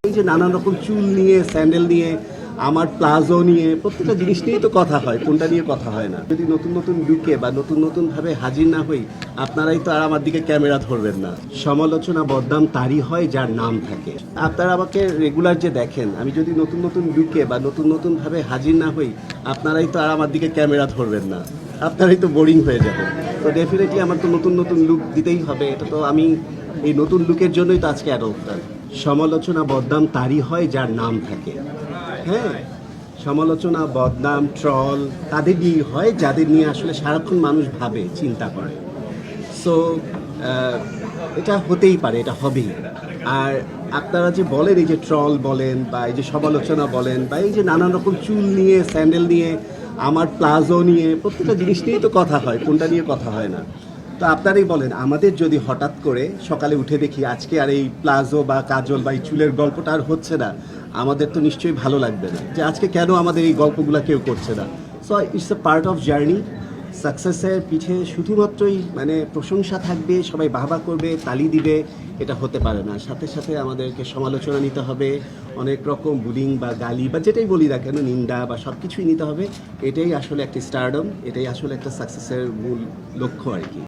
এই যে নানান রকম চুল নিয়ে, স্যান্ডেল নিয়ে, আমার প্লাজো নিয়ে, প্রত্যেকটা জিনিস নিয়েই তো কথা হয়, কোনটা নিয়ে কথা হয় না। যদি নতুন নতুন লুকে বা নতুন নতুনভাবে হাজির না হই, আপনারাই তো আর আমার দিকে ক্যামেরা ধরবেন না। সমালোচনা বদনাম তারই হয় যার নাম থাকে। আপনারা আমাকে রেগুলার যে দেখেন, আমি যদি নতুন নতুন লুকে বা নতুন নতুনভাবে হাজির না হই, আপনারাই তো আর আমার দিকে ক্যামেরা ধরবেন না, আপনারাই তো বোরিং হয়ে যাবেন। তো ডেফিনেটলি আমার তো নতুন নতুন লুক দিতেই হবে। এটা তো আমি এই নতুন লুকের জন্যই তো আজকে অ্যাডপ্টার। সমালোচনা বদনাম তারই হয় যার নাম থাকে। হ্যাঁ, সমালোচনা বদনাম ট্রল তাদের নিয়ে হয় যাদের নিয়ে আসলে সারাক্ষণ মানুষ ভাবে, চিন্তা করে। সো এটা হতেই পারে, এটা হবেই। আর আপনারা যে বলেন, এই যে ট্রল বলেন বা এই যে সমালোচনা বলেন বা এই যে নানান রকম চুল নিয়ে, স্যান্ডেল নিয়ে, আমার প্লাজো নিয়ে, প্রত্যেকটা জিনিস নিয়েই তো কথা হয়, কোনটা নিয়ে কথা হয় না। তো আপনারাই বলেন, আমাদের যদি হঠাৎ করে সকালে উঠে দেখি আজকে আর এই প্লাজো বা কাজল বা এই চুলের গল্পটা আর হচ্ছে না, আমাদের তো নিশ্চয়ই ভালো লাগবে না যে আজকে কেন আমাদের এই গল্পগুলো কেউ করছে না। So it's a part of journey. সাকসেসের পিঠে শুধুমাত্রই মানে প্রশংসা থাকবে, সবাই বাহবা করবে, তালি দিবে, এটা হতে পারে না। সাথে সাথে আমাদেরকে সমালোচনা নিতে হবে, অনেক রকম বুলিং বা গালি বা যেটাই বলি না কেন, নিন্দা বা সব কিছুই নিতে হবে। এটাই আসলে একটা স্টারডম, এটাই আসলে একটা সাকসেসের মূল লক্ষ্য আর কি।